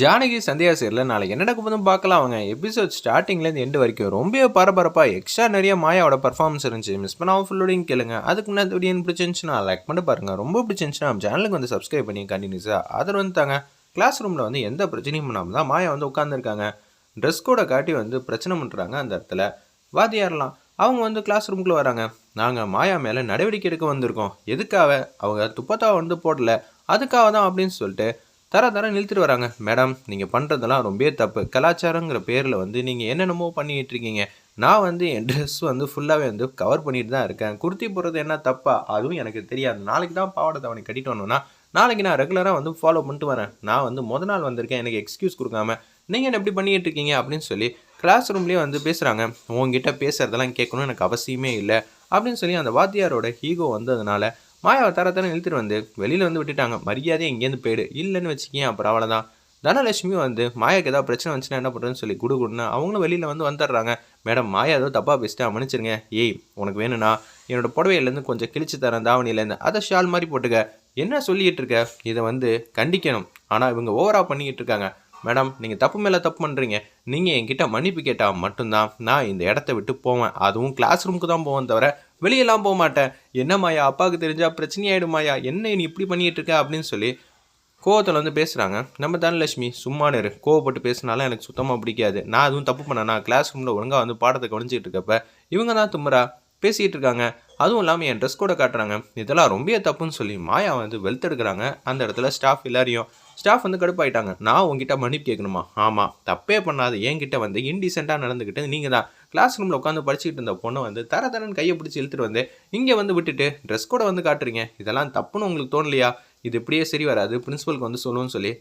ஜானகி சந்தியா சீரியல்ல நாளைக்கு என்ன நடக்க போதும் பார்க்கலாம். அவங்க எபிசோட் ஸ்டார்டிங்லேருந்து எண்டு வரைக்கும் ரொம்ப பரபரப்பாக எக்ஸ்ட்ரா நிறைய மாயாவோட பர்ஃபார்மன்ஸ் இருந்துச்சு. மிஸ் பண்ணாமல் ஃபுல்லோடையும் கேளுங்க. அதுக்கு முன்னாடி வீடியோ பிடிச்சிருந்துச்சுன்னா லைக் பண்ணி பாருங்கள். ரொம்ப பிடிச்சிருந்துச்சுன்னா நம்ம சேனலுக்கு வந்து சப்ஸ்கிரைப் பண்ணி கண்டினியூஸாக ஆதரவு வந்துட்டாங்க. கிளாஸ் ரூமில் வந்து எந்த பிரச்சனையும் பண்ணாமல் தான் மாயா வந்து உட்காந்துருக்காங்க. ட்ரெஸ் கோடை காட்டி வந்து பிரச்சனை பண்ணுறாங்க. அந்த இடத்துல வாத்தியாரலாம் அவங்க வந்து கிளாஸ் ரூமுக்குள்ளே வராங்க. நாங்கள் மாயா மேலே நடவடிக்கை எடுக்க வந்திருக்கோம். எதுக்காக அவங்க துப்பத்தாவை வந்து போடல, அதுக்காக தான் அப்படின்னு சொல்லிட்டு தர நிறுத்திட்டு வராங்க. மேடம், நீங்கள் பண்ணுறதெல்லாம் ரொம்ப தப்பு. கலாச்சாரங்கிற பேரில் வந்து நீங்கள் என்னென்னமோ பண்ணிகிட்டு இருக்கீங்க. நான் வந்து என் ட்ரெஸ் வந்து ஃபுல்லாகவே வந்து கவர் பண்ணிட்டு தான் இருக்கேன். குர்த்தி போடுறது என்ன தப்பா? அதுவும் எனக்கு தெரியாது. நாளைக்கு தான் பாவாடை தவணை கட்டிட்டு வரணும்னா நாளைக்கு நான் ரெகுலராக வந்து ஃபாலோ பண்ணிட்டு வரேன். நான் வந்து நாள் வந்திருக்கேன், எனக்கு எக்ஸ்கியூஸ் கொடுக்காம நீங்கள் என்ன எப்படி பண்ணிகிட்டு இருக்கீங்க அப்படின்னு சொல்லி கிளாஸ் ரூம்லேயே வந்து பேசுகிறாங்க. உங்ககிட்ட பேசுகிறதெல்லாம் கேட்கணும் எனக்கு அவசியமே இல்லை அப்படின்னு சொல்லி அந்த வாத்தியாரோட ஈகோ வந்ததுனால மாயாவை தரத்தர இழுத்துட்டு வந்து வெளியில் வந்து விட்டுட்டாங்க. மரியாதையை இங்கேருந்து போயிடு, இல்லைன்னு வச்சுக்கேன் அப்புறம் அவ்வளோதான். தனலட்சுமியும் வந்து மாயாவுக்கு ஏதாவது பிரச்சனை வந்துச்சுன்னா என்ன பண்ணுறதுன்னு சொல்லி குடுன்னு அவங்களும் வெளியில் வந்து வந்துடுறாங்க. மேடம், மாயா ஏதோ தப்பாக பேசிட்டா மன்னிச்சிருங்க. ஏய், உனக்கு வேணும்னா என்னோட புடவையிலேருந்து கொஞ்சம் கிழிச்சு தரேன், தாவணியிலேருந்து அதை ஷால் மாதிரி போட்டுக்க. என்ன சொல்லிக்கிட்டு இருக்க? இதை வந்து கண்டிக்கணும். ஆனால் இவங்க ஓவராக பண்ணிக்கிட்டு இருக்காங்க. மேடம், நீங்கள் தப்பு மேலே தப்பு பண்ணுறீங்க. நீங்கள் என்கிட்ட மன்னிப்பு கேட்டால் மட்டும்தான் நான் இந்த இடத்த விட்டு போவேன். அதுவும் கிளாஸ் ரூமுக்கு தான் போவேன் தவிர வெளியெல்லாம் போக மாட்டேன். என்ன மாயா, அப்பாவுக்கு தெரிஞ்சா பிரச்சனையாயிடும் மாயா, என்ன நீ இப்படி பண்ணிகிட்டு இருக்க அப்படின்னு சொல்லி கோவத்தில் வந்து பேசுகிறாங்க. நம்ம தனலட்சுமி சும்மானு இரு, கோவப்பட்டு பேசினாலும் எனக்கு சுத்தமாக பிடிக்காது. நான் அதுவும் தப்பு பண்ணேன். நான் கிளாஸ் ரூமில் ஒழுங்காக வந்து பாடத்தை கவனிச்சிட்டு இருக்கப்ப இவங்க தான் தும்மரா பேசிகிட்டு இருக்காங்க. அதுவும் இல்லாமல் என் ட்ரெஸ் கூட காட்டுறாங்க. இதெல்லாம் ரொம்ப தப்புன்னு சொல்லி மாயா வந்து வெளுத்தெடுக்கிறாங்க. அந்த இடத்துல ஸ்டாஃப் வந்து கடுப்பாயிட்டாங்க. நான் உங்ககிட்ட மன்னிப்பு கேட்கணுமா? ஆமாம், தப்பே பண்ணாது என்கிட்ட வந்து இன்டீசெண்டாக நடந்துக்கிட்டு நீங்கள் தான் கிளாஸ் ரூமில் உட்காந்து படிச்சுக்கிட்டு இருந்த பொண்ணை வந்து தரன்னு கையை பிடிச்சி இழுத்துட்டு வந்து இங்கே வந்து விட்டுட்டு ட்ரெஸ் கூட வந்து காட்டுறீங்க. இதெல்லாம் தப்புன்னு உங்களுக்கு தோணலையா? இது இப்படியே சரி வராது, பிரின்ஸிபலுக்கு வந்து சொல்லுவோன்னு சொல்லி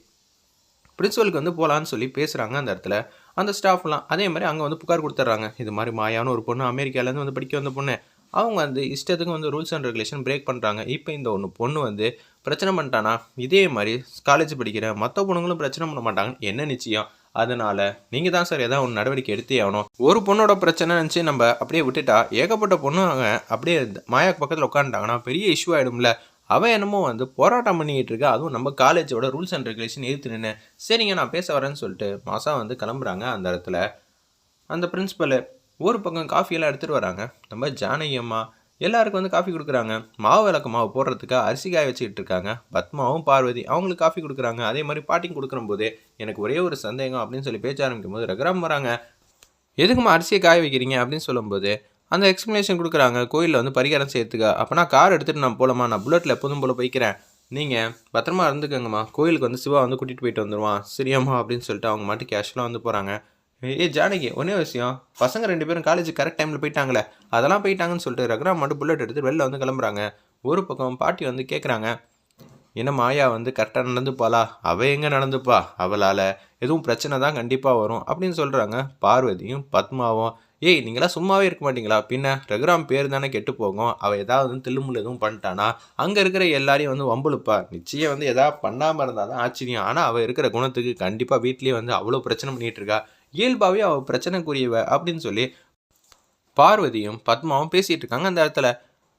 பிரின்ஸிபலுக்கு வந்து போகலான்னு சொல்லி பேசுகிறாங்க. அந்த இடத்துல அந்த ஸ்டாஃப்லாம் அதே மாதிரி அங்கே வந்து புகார் கொடுத்துட்றாங்க. இது மாதிரி மாயான்னு ஒரு பொண்ணு அமெரிக்காவிலேருந்து வந்து படிக்க வந்த பொண்ணு, அவங்க வந்து இஷ்டத்துக்கு வந்து ரூல்ஸ் அண்ட் ரெகுலேஷன் பிரேக் பண்ணுறாங்க. இப்போ இந்த ஒன்று பொண்ணு வந்து பிரச்சனை பண்ணிட்டானா இதே மாதிரி காலேஜ் படிக்கிற மற்ற பொண்ணுங்களும் பிரச்சனை பண்ண மாட்டாங்க, என்ன நிச்சயம்? அதனால் நீங்கள் தான் சார் ஏதாவது ஒன்று நடவடிக்கை எடுத்தே ஆகணும். ஒரு பொண்ணோட பிரச்சனை நினச்சி நம்ம அப்படியே விட்டுட்டா ஏகப்பட்ட பொண்ணுங்க அப்படியே மாயாக்கு பக்கத்தில் உட்காந்துட்டாங்கன்னா பெரிய இஷ்யூ ஆகிடும்ல. அவன் என்னமோ வந்து போராட்டம் பண்ணிக்கிட்டு இருக்கா, அதுவும் நம்ம காலேஜோட ரூல்ஸ் அண்ட் ரெகுலேஷன் எதிர்த்து நின்று. சரிங்க, நான் பேச வரேன்னு சொல்லிட்டு மாதம் வந்து கிளம்புறாங்க. அந்த இடத்துல அந்த பிரின்ஸிபலு ஒரு பக்கம் காஃபியெல்லாம் எடுத்துகிட்டு வராங்க. நம்ம ஜானகி அம்மா எல்லாருக்கும் வந்து காஃபி கொடுக்குறாங்க. மாவு விளக்கு மாவு போடுறதுக்காக அரிசி காய வச்சுக்கிட்டு இருக்காங்க. பத்மாவும் பார்வதி அவங்களுக்கு காஃபி கொடுக்குறாங்க. அதே மாதிரி பாட்டிங் கொடுக்கும்போது எனக்கு ஒரே ஒரு சந்தேகம் அப்படின்னு சொல்லி பேச்ச ஆரம்பிக்கும் போது ரகுராம் வராங்க. எதுக்குமா அரிசியை காய வைக்கிறீங்க அப்படின்னு சொல்லும்போது அந்த எக்ஸ்ப்ளனேஷன் கொடுக்குறாங்க. கோயிலில் வந்து பரிகாரம் செய்யறதுக்கா? அப்போனா கார் எடுத்துகிட்டு நான் போகலாமா? நான் புல்லட்டில் எப்போதும் போல் போய்க்கிறேன், நீங்கள் பத்திரமா இருந்துக்கங்கம்மா. கோயிலுக்கு வந்து சிவா வந்து கூட்டிகிட்டு போயிட்டு வந்துடுவான், சரியாம்மா அப்படின்னு சொல்லிட்டு அவங்க மட்டும் கேஷுவலாக வந்து போகிறாங்க. ஜானகி, ஒன்றே விஷயம், பசங்க 2 பேரும் காலேஜ் கரெக்ட் டைமில் போயிட்டாங்களே, அதெல்லாம் போயிட்டாங்கன்னு சொல்லிட்டு ரகுராம் மட்டும் புல்லட் எடுத்து வெளில வந்து கிளம்புறாங்க. ஒரு பக்கம் பாட்டி வந்து கேட்குறாங்க, என்ன மாயா வந்து கரெக்டாக நடந்துப்பாளா? அவள் எங்கே நடந்துப்பா? அவளால் எதுவும் பிரச்சனை தான் கண்டிப்பாக வரும் அப்படின்னு சொல்கிறாங்க. பார்வதியும் பத்மாவும், ஏய் நீங்களாம் சும்மாவே இருக்க மாட்டீங்களா? பின்ன ரகுராம் பேர் தானே கெட்டு போகும். அவள் ஏதாவது தில்லுமுள்ளு எதுவும் பண்ணிட்டானா அங்கே இருக்கிற எல்லாரையும் வந்து வம்புழுப்பா. நிச்சயம் வந்து எதாவது பண்ணாமல் இருந்தால் தான் ஆச்சரியம். ஆனால் அவள் இருக்கிற குணத்துக்கு கண்டிப்பாக வீட்லேயே வந்து அவ்வளோ பிரச்சனை பண்ணிகிட்டு இருக்கா. இயல்பாகவே அவள் பிரச்சனைக்குரியவ அப்படின்னு சொல்லி பார்வதியும் பத்மாவும் பேசிகிட்டு இருக்காங்க. அந்த இடத்துல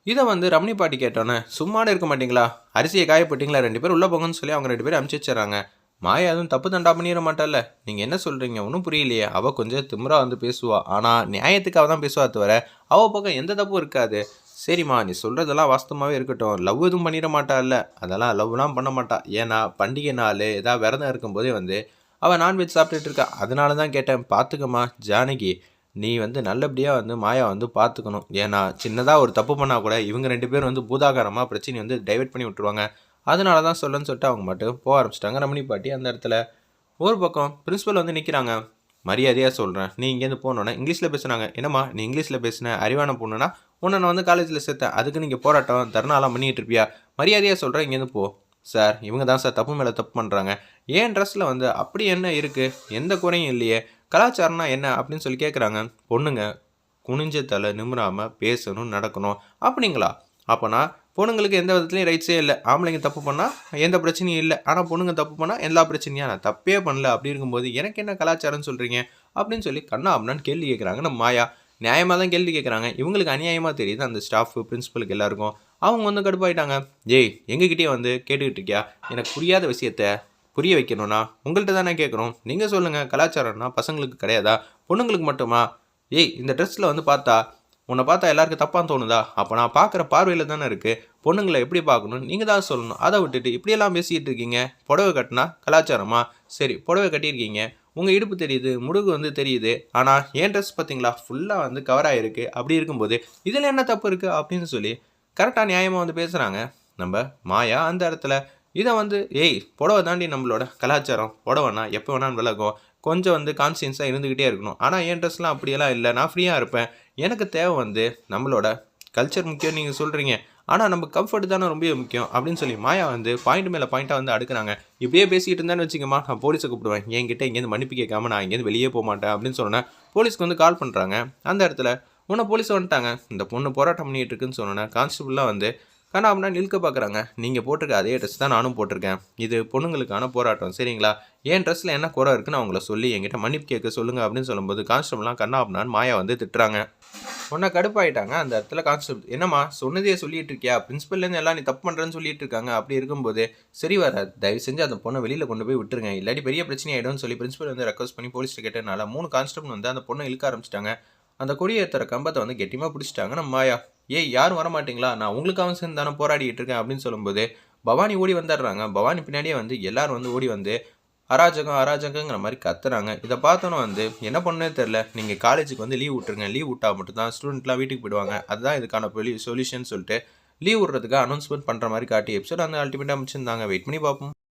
இதை வந்து ரமணி பாட்டி கேட்டோன்னே, சும்மானே இருக்க மாட்டிங்களா? அரிசியை காயப்பட்டீங்களா? 2 பேர் உள்ளே போங்கன்னு சொல்லி அவங்க 2 பேரும் அனுப்பிச்சி வச்சுறாங்க. மாயா எதுவும் தப்பு தண்டா பண்ணிட மாட்டால. நீங்கள் என்ன சொல்கிறீங்க? ஒன்றும் புரியலையே. அவள் கொஞ்சம் திமிரா வந்து பேசுவா, ஆனால் நியாயத்துக்கு அவள் தான் பேசுவா தவிர அவள் பக்கம் எந்த தப்பும் இருக்காது. சரிம்மா, நீ சொல்கிறதெல்லாம் வாஸ்தவமாகவே இருக்கட்டும். லவ் எதுவும் பண்ணிட மாட்டாள்ல? அதெல்லாம் லவ்லாம் பண்ண மாட்டா. ஏன்னா பண்டிகை நாள் ஏதாவது விரதம் இருக்கும்போதே வந்து அவள் நான்வெஜ் சாப்பிட்டுட்டு இருக்கா. அதனால தான் கேட்டேன். பார்த்துக்கம்மா ஜானகி, நீ வந்து நல்லபடியாக வந்து மாயா வந்து பார்த்துக்கணும். ஏன்னா சின்னதாக ஒரு தப்பு பண்ணால் கூட இவங்க 2 பேரும் வந்து பூதாகாரமாக பிரச்சனையை வந்து டைவெர்ட் பண்ணி விட்டுருவாங்க. அதனால தான் சொல்லன்னு சொல்லிட்டு அவங்க மட்டும் போக ஆரம்பிச்சிட்டாங்க. ரமணி பாட்டி அந்த இடத்துல ஒரு பக்கம் பிரின்ஸிபல் வந்து நிற்கிறாங்க. மரியாதையாக சொல்கிறேன், நீ இங்கேருந்து போனோன்னே இங்கிலீஷில் பேசுனாங்க. என்னம்மா நீ இங்கிலீஷில் பேசின அறிவான பொண்ணுன்னா உன்னை நான் வந்து காலேஜில் சேர்த்தேன், அதுக்கு நீங்கள் போராட்டம் தருணாலாம் பண்ணிகிட்டு இருப்பியா? மரியாதையாக சொல்கிறேன், இங்கேருந்து போ. சார், இவங்க தான் சார் தப்பு மேலே தப்பு பண்ணுறாங்க. ஏன் ட்ரெஸ்ஸில் வந்து அப்படி என்ன இருக்குது? எந்த குறையும் இல்லையே. கலாச்சாரம்னா என்ன அப்படின்னு சொல்லி கேட்குறாங்க. பொண்ணுங்க குனிஞ்ச தலை நிமிராமல் பேசணும், நடக்கணும் அப்படிங்களா? அப்போனா பொண்ணுங்களுக்கு எந்த விதத்துலையும் ரைட்ஸே இல்லை. ஆம்பளைங்க தப்பு பண்ணால் எந்த பிரச்சனையும் இல்லை, ஆனால் பொண்ணுங்க தப்பு பண்ணால் எல்லா பிரச்சனையும். நான் தப்பே பண்ணல, அப்படி இருக்கும்போது எனக்கு என்ன கலாச்சாரம்னு சொல்கிறீங்க அப்படின்னு சொல்லி கண்ணா அப்படின்னான்னு கேள்வி கேட்குறாங்க. நம்ம மாயா நியாயமாக தான் கேள்வி கேட்குறாங்க. இவங்களுக்கு அநியாயமாக தெரியுது அந்த ஸ்டாஃபு பிரின்ஸிபலுக்கு எல்லாருக்கும். அவங்க வந்து கடுப்பாயிட்டாங்க. ஏய், எங்ககிட்டயே வந்து கேட்டுக்கிட்டு இருக்கியா? எனக்கு புரியாத விஷயத்த புரிய வைக்கணும்னா உங்கள்கிட்ட தானே கேட்குறோம். நீங்கள் சொல்லுங்கள், கலாச்சாரம்னா பசங்களுக்கு கிடையாதா, பொண்ணுங்களுக்கு மட்டுமா? ஏய், இந்த ட்ரெஸ்ஸில் வந்து பார்த்தா உன்னை பார்த்தா எல்லாருக்கும் தப்பாக தோணுதா? அப்போ நான் பார்க்குற பார்வையில் தானே இருக்குது. பொண்ணுங்களை எப்படி பார்க்கணும்னு நீங்கள் தான் சொல்லணும். அதை விட்டுட்டு இப்படியெல்லாம் பேசிக்கிட்டு இருக்கீங்க. புடவை கட்டினா கலாச்சாரமா? சரி, புடவை கட்டியிருக்கீங்க, உங்கள் இடுப்பு தெரியுது, முதுகு வந்து தெரியுது. ஆனால் என் ட்ரெஸ் பார்த்தீங்களா ஃபுல்லாக வந்து கவர் ஆகிருக்கு. அப்படி இருக்கும்போது இதில் என்ன தப்பு இருக்குது அப்படின்னு சொல்லி கரெக்டாக நியாயமாக வந்து பேசுகிறாங்க நம்ம மாயா அந்த இடத்துல. இதை வந்து ஏய், புடவை தாண்டி நம்மளோட கலாச்சாரம், புடவைனா எப்போ வேணாலும் விலகும், கொஞ்சம் வந்து கான்சியன்ஸாக இருந்துக்கிட்டே இருக்கணும். ஆனால் என் ட்ரெஸ்லாம் அப்படியெல்லாம் இல்லை, நான் ஃப்ரீயாக இருப்பேன். எனக்கு தேவை வந்து நம்மளோட கல்ச்சர் முக்கியம் நீங்கள் சொல்கிறீங்க, ஆனால் நம்ம கம்ஃபர்ட் தானே ரொம்ப முக்கியம் அப்படின்னு சொல்லி மாயா வந்து பாயிண்ட் மேலே பாயிண்ட்டாக வந்து அடுக்குறாங்க. இப்படியே பேசிக்கிட்டு இருந்தேன்னு வச்சுக்கம்மா, நான் போலீஸை கூப்பிடுவேன். என்கிட்ட இங்கேருந்து மன்னிப்பு கேட்காம நான் இங்கேருந்து வெளியே போக மாட்டேன் அப்படின்னு சொன்னேன். போலீஸ்க்கு வந்து கால் பண்ணுறாங்க. அந்த இடத்துல உன்னை போலீஸ் வந்துட்டாங்க. இந்த பொண்ணு போராட்டம் பண்ணிகிட்டு இருக்குன்னு சொன்னேன். கான்ஸ்டபிள்லாம் வந்து கண்ணா இழுக்க பார்க்குறாங்க. நீங்கள் போட்டிருக்க அதே ட்ரெஸ் தான் நானும் போட்டிருக்கேன். இது பொண்ணுங்களுக்கான போராட்டம், சரிங்களா? என் ட்ரெஸ்ஸில் என்ன குறை இருக்குன்னு அவங்கள சொல்லி என்கிட்ட மன்னிப்பு கேட்க சொல்லுங்கள் அப்படின்னு சொல்லும்போது கான்ஸ்டபிள்லாம் கண்ணா அப்படின்னான்னு மாயா வந்து திட்டுறாங்க. உன்னை கடுப்பாயிட்டாங்க அந்த இடத்துல கான்ஸ்டபிள். என்னம்மா சொன்னதே சொல்லிட்டு இருக்கியா? பிரின்சிபல்லேருந்து எல்லாம் நீ தப்பு பண்ணுறேன்னு சொல்லிட்டு இருக்காங்க. அப்படி இருக்கும்போது சரி வராது, தயவு செஞ்சு அந்த பொண்ணை வெளியில் கொண்டு போய் விட்டுருங்க, இல்லாட்டி பெரிய பிரச்சனை ஆகிடும்னு சொல்லி பிரின்சிபல் வந்து ரெக்வஸ்ட் பண்ணி போலீஸ்ட்டு கேட்டதுனால 3 கான்ஸ்டபிள் வந்து அந்த பொண்ணை இழுக்க ஆரம்பிச்சிட்டாங்க. அந்த கொடியேற்றுற கம்பத்தை வந்து கெட்டியமாக பிடிச்சிட்டாங்க நம்ம மாயா. ஏய், யாரும் வர மாட்டிங்களா, நான் உங்களுக்காக சேர்ந்து தானே போராடிட்டு இருக்கேன் அப்படின்னு சொல்லும்போது பவானி ஓடி வந்துடுறாங்க. பவானி பின்னாடியே வந்து எல்லாரும் வந்து ஓடி வந்து அராஜகம் அராஜகங்கிற மாதிரி கத்துறாங்க. இதை பார்த்தோன்னு வந்து என்ன பண்ணே தெரில, நீங்கள் காலேஜுக்கு வந்து லீவ் விட்டுருங்க, லீவ் விட்டால் மட்டும்தான் ஸ்டூடெண்ட்லாம் வீட்டுக்கு போயிடுவாங்க, அதுதான் இதுக்கான சொல்யூஷன் சொல்லிட்டு லீவ் விட்றதுக்கு அனௌன்ஸ்மெண்ட் பண்ணுற மாதிரி காட்டி எபிசோட் அந்த அல்டிமேட்டாக முடிச்சிருந்தாங்க. வெயிட் பண்ணி பார்ப்போம்.